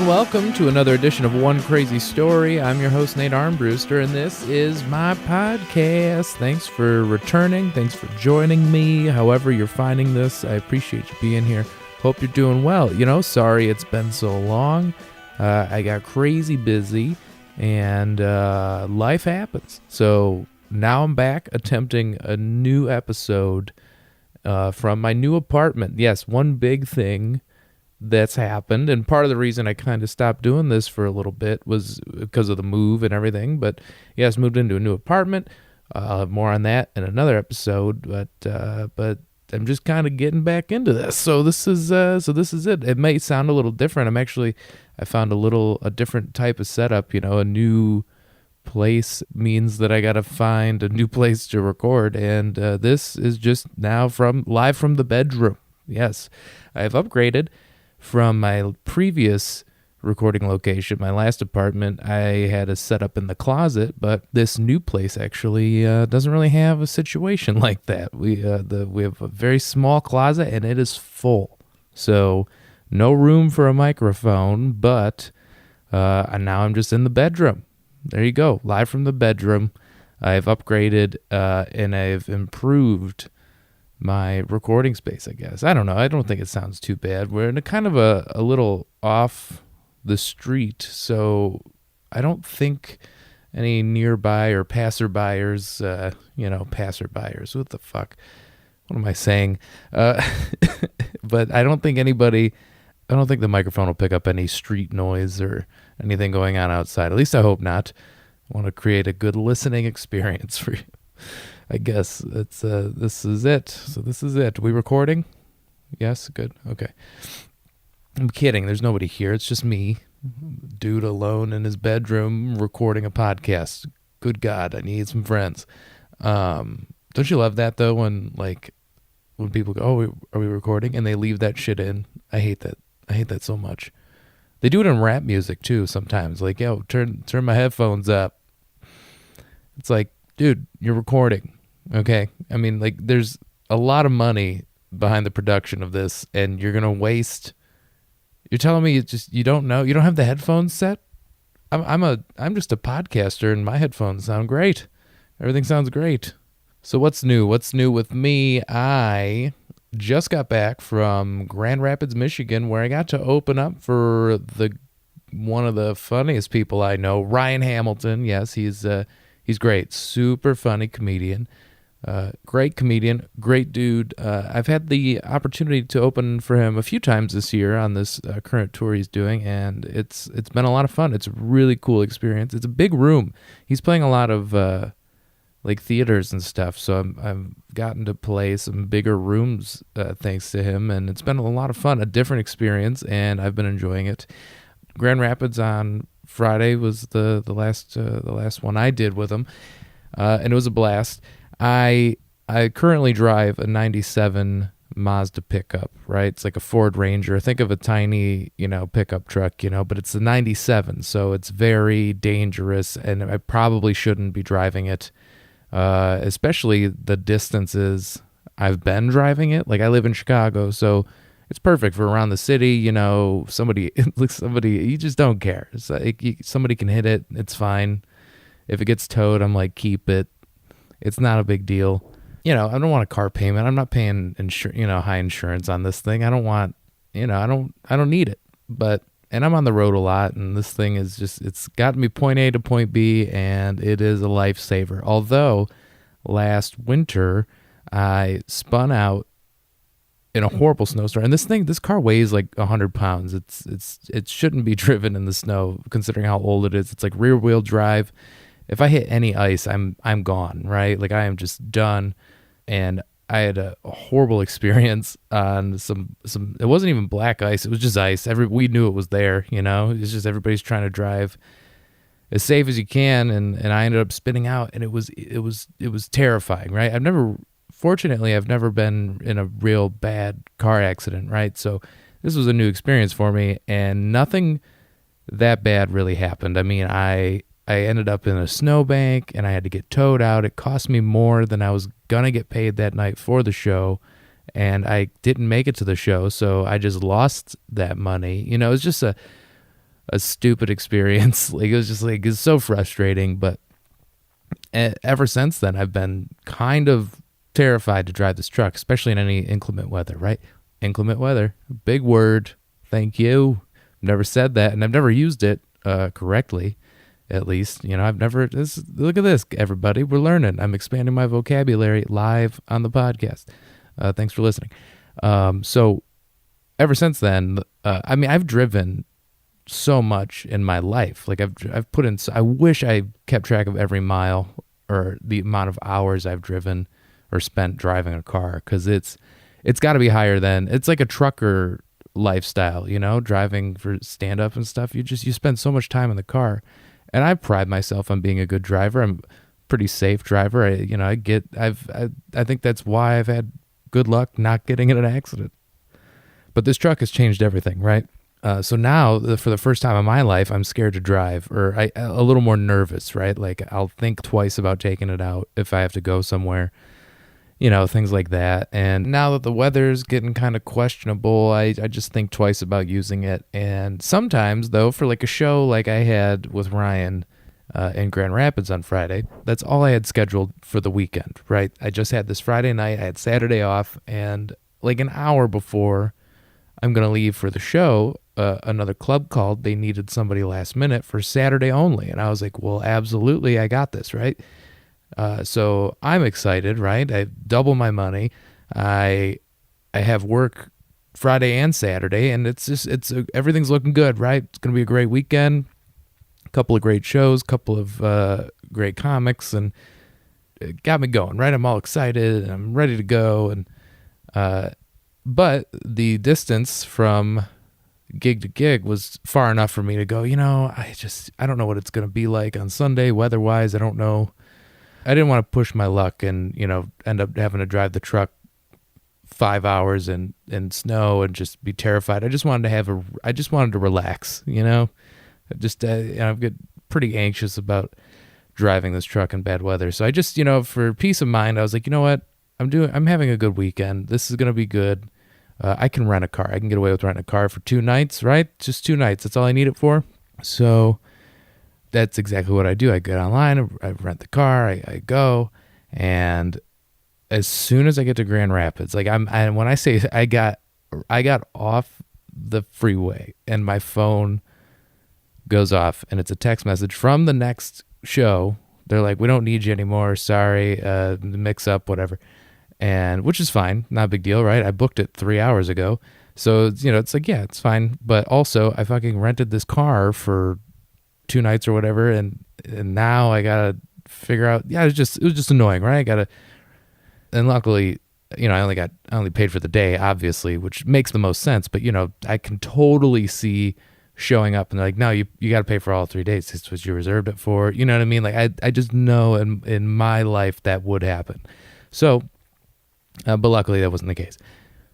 and welcome to another edition of One Crazy Story. I'm your host, Nate Armbruster, and this is my podcast. Thanks for returning. Thanks for joining me. However you're finding this, I appreciate you being here. Hope you're doing well. Sorry it's been so long. I got crazy busy, and life happens. So now I'm back attempting a new episode from my new apartment. Yes, one big thing that's happened, and part of the reason I kind of stopped doing this for a little bit was because of the move and everything. But yes, moved into a new apartment. I'll have more on that in another episode. But I'm just kind of getting back into this. So this is it. It may sound a little different. I found a different type of setup. A new place means that I got to find a new place to record, and this is just now live from the bedroom. Yes, I've upgraded from my previous recording location. My last apartment, I had a setup in the closet, but this new place actually doesn't really have a situation like that. We have a very small closet, and it is full. So no room for a microphone, but now I'm just in the bedroom. There you go, live from the bedroom. I've upgraded and I've improved my recording space, I guess. I don't know. I don't think it sounds too bad. We're in a kind of a little off the street, so I don't think any nearby or passerbyers, passerbyers, what the fuck? What am I saying? But I don't think the microphone will pick up any street noise or anything going on outside. At least I hope not. I want to create a good listening experience for you. I guess this is it. So this is it. We recording? Yes? Good. Okay. I'm kidding. There's nobody here. It's just me, dude alone in his bedroom recording a podcast. Good God, I need some friends. Don't you love that, though, when people go, oh, are we recording? And they leave that shit in. I hate that. I hate that so much. They do it in rap music, too, sometimes. Like, yo, turn my headphones up. It's like, dude, you're recording, okay? I mean, there's a lot of money behind the production of this, and you're going to waste... You're telling me you don't know? You don't have the headphones set? I'm just a podcaster, and my headphones sound great. Everything sounds great. So what's new? What's new with me? I just got back from Grand Rapids, Michigan, where I got to open up for one of the funniest people I know, Ryan Hamilton. Yes, he's great. Super funny comedian. Great comedian. Great dude. I've had the opportunity to open for him a few times this year on this current tour he's doing, and it's been a lot of fun. It's a really cool experience. It's a big room. He's playing a lot of theaters and stuff, so I've gotten to play some bigger rooms thanks to him, and it's been a lot of fun. A different experience, and I've been enjoying it. Grand Rapids on Friday was the last one I did with him, and it was a blast. I currently drive a 97 Mazda pickup, right? It's like a Ford Ranger. Think of a tiny, pickup truck, but it's a 97, so it's very dangerous, and I probably shouldn't be driving it, especially the distances I've been driving it. Like, I live in Chicago, so it's perfect for around the city. Somebody, you just don't care. It's like somebody can hit it. It's fine. If it gets towed, I'm like, keep it. It's not a big deal. I don't want a car payment. I'm not paying high insurance on this thing. I don't want, I don't need it. And I'm on the road a lot, and this thing is it's gotten me point A to point B, and it is a lifesaver. Although last winter I spun out in a horrible snowstorm, and this car weighs like 100 pounds. It shouldn't be driven in the snow considering how old it is. It's like rear wheel drive. If I hit any ice, I'm gone, right? Like, I am just done. And I had a horrible experience on some. It wasn't even black ice; it was just ice. We knew it was there, It's just everybody's trying to drive as safe as you can, and I ended up spinning out, and it was terrifying, right? Fortunately, I've never been in a real bad car accident, right? So this was a new experience for me, and nothing that bad really happened. I mean, I ended up in a snowbank, and I had to get towed out. It cost me more than I was going to get paid that night for the show, and I didn't make it to the show, so I just lost that money. It's just a stupid experience. Like, it was just like, it's so frustrating. But ever since then, I've been kind of terrified to drive this truck, especially in any inclement weather, right? Inclement weather, big word. Thank you. I've never said that, and I've never used it correctly, at least. I've never, look at this, everybody. We're learning. I'm expanding my vocabulary live on the podcast. Thanks for listening. So ever since then, I've driven so much in my life. Like, I've put in, I wish I kept track of every mile or the amount of hours I've driven or spent driving a car, because it's got to be higher than, it's like a trucker lifestyle, driving for stand up and stuff. You spend so much time in the car, and I pride myself on being a good driver. I'm a pretty safe driver. I think that's why I've had good luck not getting in an accident. But this truck has changed everything, right? So now, for the first time in my life, I'm scared to drive, or a little more nervous, right? Like, I'll think twice about taking it out if I have to go somewhere, things like that. And now that the weather's getting kind of questionable, I just think twice about using it. And sometimes, though, for like a show like I had with Ryan in Grand Rapids on Friday, that's all I had scheduled for the weekend, right? I just had this Friday night, I had Saturday off, and like an hour before I'm going to leave for the show, another club called. They needed somebody last minute for Saturday only. And I was like, well, absolutely, I got this, right? So I'm excited, right? I double my money. I have work Friday and Saturday, and everything's looking good, right? It's going to be a great weekend, a couple of great shows, a couple of great comics, and it got me going, right? I'm all excited, and I'm ready to go. And but the distance from gig to gig was far enough for me to go, I don't know what it's going to be like on Sunday weather-wise. I don't know. I didn't want to push my luck and, end up having to drive the truck 5 hours in snow and just be terrified. I just wanted to relax, I get pretty anxious about driving this truck in bad weather. So I just, for peace of mind, I was like, you know what? I'm having a good weekend. This is going to be good. I can rent a car. I can get away with renting a car for 2 nights, right? Just 2 nights. That's all I need it for. So that's exactly what I do. I get online, I rent the car, I go, and as soon as I get to Grand Rapids, like when I say I got off the freeway and my phone goes off and it's a text message from the next show. They're like, we don't need you anymore. Sorry, mix up, whatever. And which is fine, not a big deal, right? I booked it 3 hours ago. So, it's like, yeah, it's fine. But also, I fucking rented this car for 2 nights or whatever, and now I gotta figure out. Yeah, it was just annoying, right? And luckily, I only paid for the day, obviously, which makes the most sense. But I can totally see showing up and they're like, no, you got to pay for all 3 days. This was you reserved it for. You know what I mean? Like, I just know in my life that would happen. So, but luckily that wasn't the case.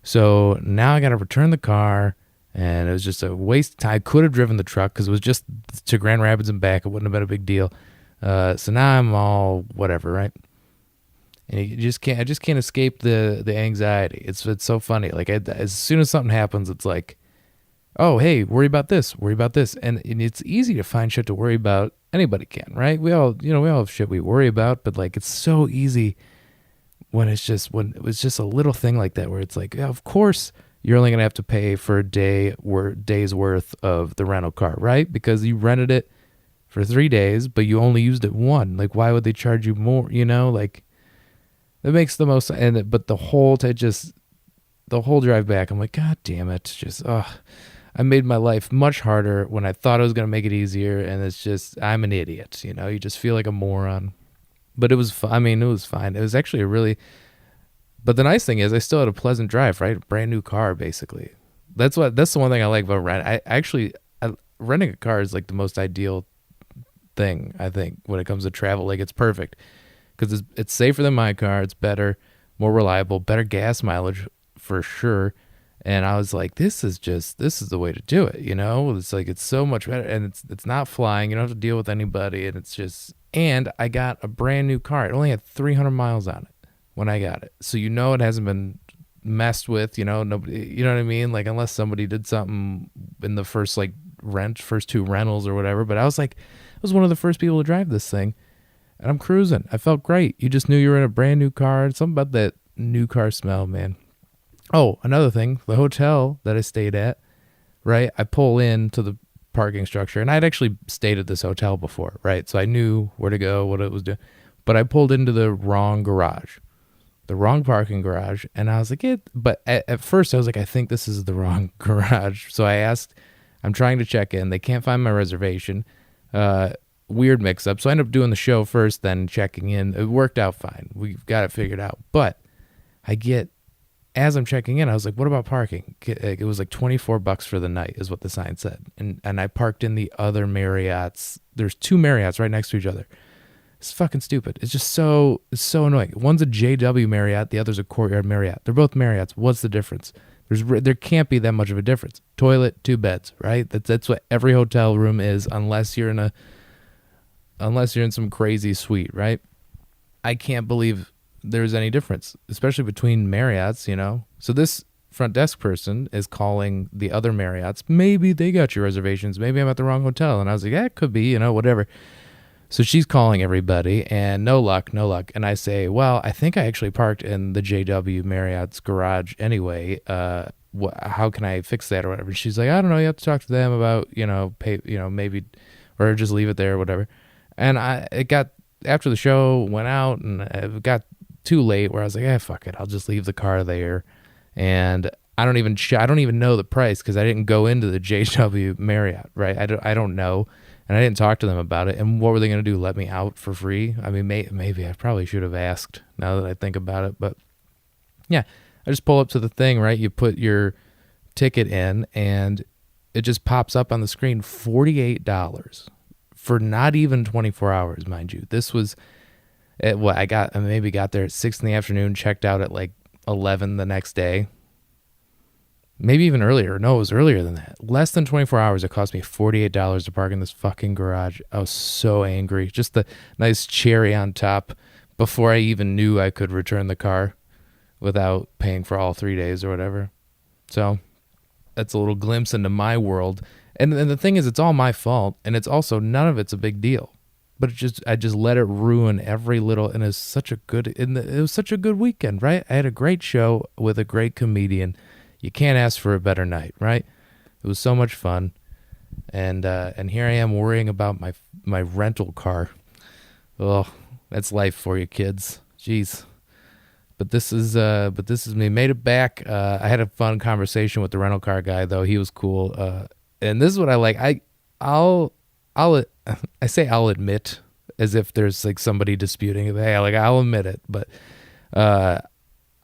So now I got to return the car, and it was just a waste of time. I could have driven the truck because it was just to Grand Rapids and back. It wouldn't have been a big deal. So now I'm all whatever, right? And I just can't escape the anxiety. It's so funny. Like, as soon as something happens, it's like, oh, hey, worry about this. And it's easy to find shit to worry about. Anybody can, right? We all have shit we worry about, but like, it's so easy when it was just a little thing like that, where it's like, yeah, of course you're only going to have to pay for a day's worth of the rental car, right? Because you rented it for 3 days, but you only used it one. Like, why would they charge you more? Like, it makes the most. But the whole drive back, I'm like, God damn it. Just, I made my life much harder when I thought I was going to make it easier. And it's just, I'm an idiot. You just feel like a moron. But it was fine. It was fine. It was actually but the nice thing is I still had a pleasant drive, right? Brand new car, basically. That's the one thing I like about rent. Renting a car is like the most ideal thing, I think, when it comes to travel. Like, it's perfect because it's safer than my car. It's better, more reliable, better gas mileage for sure. And I was like, this is the way to do it. It's like, it's so much better, and it's not flying. You don't have to deal with anybody. And I got a brand new car. It only had 300 miles on it when I got it. So, it hasn't been messed with, nobody, you know what I mean? Like, unless somebody did something in the first like first two rentals or whatever. But I was one of the first people to drive this thing. And I'm cruising. I felt great. You just knew you were in a brand new car. Something about that new car smell, man. Oh, another thing, the hotel that I stayed at, right? I pull into the parking structure, and I'd actually stayed at this hotel before, right? So I knew where to go, what it was doing. But I pulled into the wrong garage, the wrong parking garage, and I was like, but at first I was like, I think this is the wrong garage. So I asked, I'm trying to check in. They can't find my reservation. Weird mix-up. So I ended up doing the show first, then checking in. It worked out fine. We've got it figured out. But as I'm checking in, I was like, what about parking? It was like $24 for the night is what the sign said. And I parked in the other Marriotts. There's two Marriotts right next to each other. It's fucking stupid. It's so annoying. One's a JW Marriott. The other's a Courtyard Marriott. They're both Marriotts. What's the difference? There can't be that much of a difference. Toilet, two beds, right? That's what every hotel room is, unless you're in some crazy suite, right? I can't believe there's any difference, especially between Marriotts, So this front desk person is calling the other Marriotts. Maybe they got your reservations. Maybe I'm at the wrong hotel. And I was like, yeah, it could be, whatever. So she's calling everybody, and no luck. And I say, well, I think I actually parked in the JW Marriott's garage anyway. How can I fix that or whatever? And she's like, I don't know. You have to talk to them about, pay, maybe, or just leave it there or whatever. And it got, after the show went out, and it got too late where I was like, fuck it. I'll just leave the car there. And I don't even know the price because I didn't go into the JW Marriott, right? I don't know. And I didn't talk to them about it. And what were they going to do? Let me out for free? I mean, maybe I probably should have asked now that I think about it. But yeah, I just pull up to the thing, right? You put your ticket in and it just pops up on the screen, $48 for not even 24 hours, mind you. This was I maybe got there at 6 p.m, checked out at like 11 the next day. Maybe even earlier. No, it was earlier than that. Less than 24 hours, it cost me $48 to park in this fucking garage. I was so angry. Just the nice cherry on top before I even knew I could return the car without paying for all 3 days or whatever. So that's a little glimpse into my world. And the thing is, it's all my fault, and it's also, none of it's a big deal. But I just let it ruin every little, and it was such a good weekend, right? I had a great show with a great comedian. You can't ask for a better night, right? It was so much fun, and here I am worrying about my rental car. Oh, that's life for you, kids. Jeez. But this is me. Made it back. I had a fun conversation with the rental car guy, though. He was cool. And this is what I like. I'll admit, as if there's like somebody disputing it. Hey, I'll admit it, but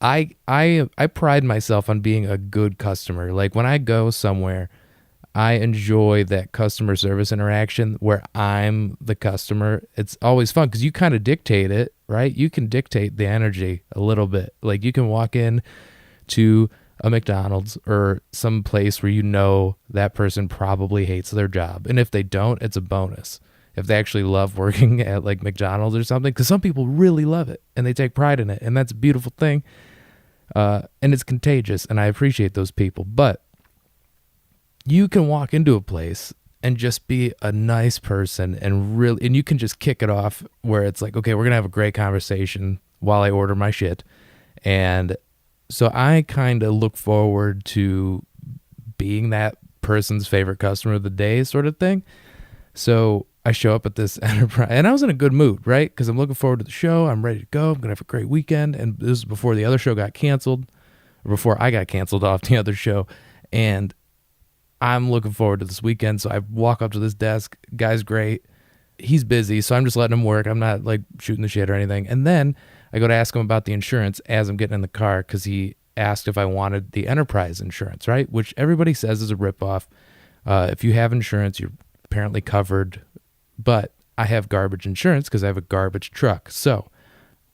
I pride myself on being a good customer. Like when I go somewhere, I enjoy that customer service interaction where I'm the customer. It's always fun because you kind of dictate it, right? You can dictate the energy a little bit. Like you can walk in to a McDonald's or some place where that person probably hates their job. And if they don't, it's a bonus. If they actually love working at like McDonald's or something, because some people really love it and they take pride in it. And that's a beautiful thing. And it's contagious, and I appreciate those people. But you can walk into a place and just be a nice person and you can just kick it off where it's like, okay, we're going to have a great conversation while I order my shit. And so I kind of look forward to being that person's favorite customer of the day sort of thing. So I show up at this enterprise, and I was in a good mood, right? Because I'm looking forward to the show. I'm ready to go. I'm going to have a great weekend. And this is before the other show got canceled, or before I got canceled off the other show. And I'm looking forward to this weekend. So I walk up to this desk. Guy's great. He's busy, so I'm just letting him work. I'm not like shooting the shit or anything. And then I go to ask him about the insurance as I'm getting in the car, because he asked if I wanted the enterprise insurance, right? Which everybody says is a ripoff. If you have insurance, you're apparently covered. But I have garbage insurance because I have a garbage truck. So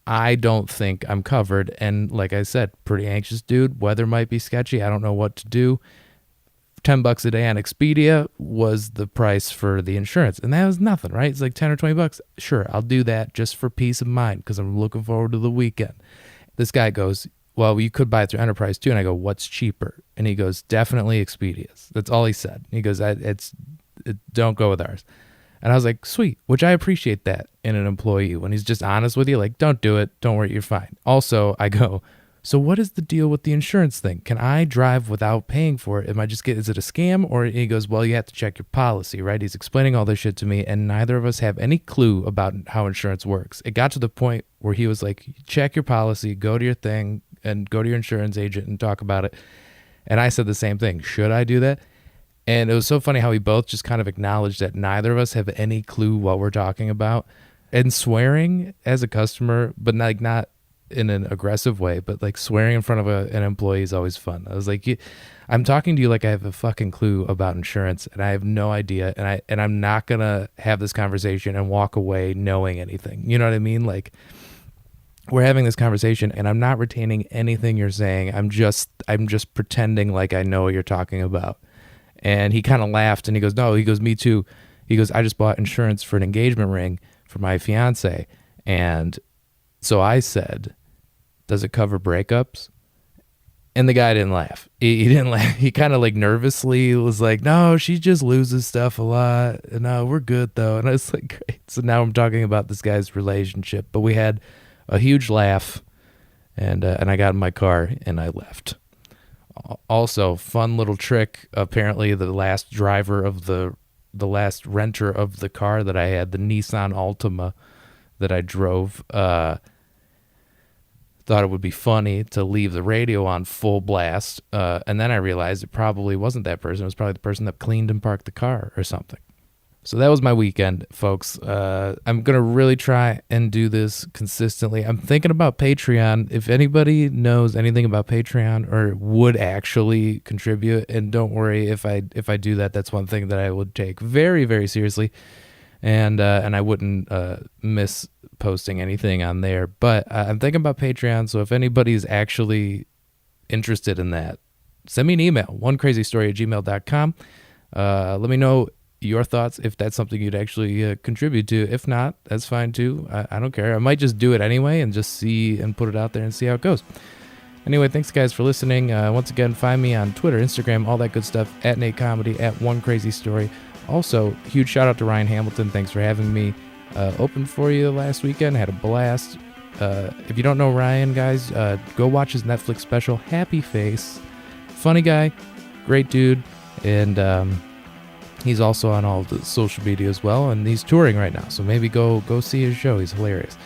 I don't think I'm covered. And like I said, pretty anxious dude. Weather might be sketchy. I don't know what to do. $10 a day on Expedia was the price for the insurance. And that was nothing, right? It's like 10 or 20 bucks. Sure, I'll do that just for peace of mind because I'm looking forward to the weekend. This guy goes, well, you could buy it through Enterprise too. And I go, what's cheaper? And he goes, definitely Expedia's. That's all he said. He goes, don't go with ours. And I was like, sweet, which I appreciate that in an employee when he's just honest with you. Like, don't do it. Don't worry, you're fine. Also, I go, so what is the deal with the insurance thing? Can I drive without paying for it? Is it a scam? Or he goes, well, you have to check your policy, right? He's explaining all this shit to me, and neither of us have any clue about how insurance works. It got to the point where he was like, check your policy, go to your thing, and go to your insurance agent and talk about it. And I said the same thing. Should I do that? And it was so funny how we both just kind of acknowledged that neither of us have any clue what we're talking about. And swearing as a customer, but not in an aggressive way, but like swearing in front of an employee is always fun. I was like, I'm talking to you like I have a fucking clue about insurance, and I have no idea, and I'm not gonna have this conversation and walk away knowing anything. You know what I mean? Like, we're having this conversation, and I'm not retaining anything you're saying. I'm just pretending like I know what you're talking about. And he kind of laughed, and he goes, no, he goes, me too. He goes, I just bought insurance for an engagement ring for my fiance, and so I said, does it cover breakups? And the guy didn't laugh. He didn't laugh. He kind of like nervously was like, no, she just loses stuff a lot. No, we're good though. And I was like, great. So now I'm talking about this guy's relationship. But we had a huge laugh, and I got in my car and I left. Also, fun little trick. Apparently, the last driver of the last renter of the car that I had, the Nissan Altima that I drove, thought it would be funny to leave the radio on full blast, and then I realized it probably wasn't that person. It was probably the person that cleaned and parked the car or something. So that was my weekend, folks. I'm going to really try and do this consistently. I'm thinking about Patreon. If anybody knows anything about Patreon or would actually contribute, and don't worry, if I do that, that's one thing that I would take very, very seriously, and I wouldn't miss posting anything on there. But I'm thinking about Patreon, so if anybody's actually interested in that, send me an email, onecrazystory@gmail.com. Let me know your thoughts, if that's something you'd actually contribute to. If not, that's fine too. I don't care. I might just do it anyway and just see and put it out there and see how it goes. Anyway, thanks guys for listening. Once again, find me on Twitter, Instagram, all that good stuff, at Nate Comedy, at One Crazy Story. Also, huge shout out to Ryan Hamilton. Thanks for having me open for you last weekend. Had a blast. If you don't know Ryan, guys, go watch his Netflix special, Happy Face. Funny guy, great dude, and he's also on all the social media as well, and he's touring right now, so maybe go see his show. He's hilarious.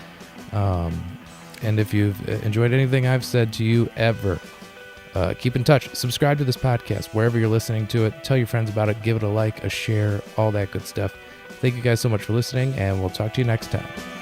And if you've enjoyed anything I've said to you ever, keep in touch. Subscribe to this podcast wherever you're listening to it. Tell your friends about it. Give it a like, a share, all that good stuff. Thank you guys so much for listening, and we'll talk to you next time.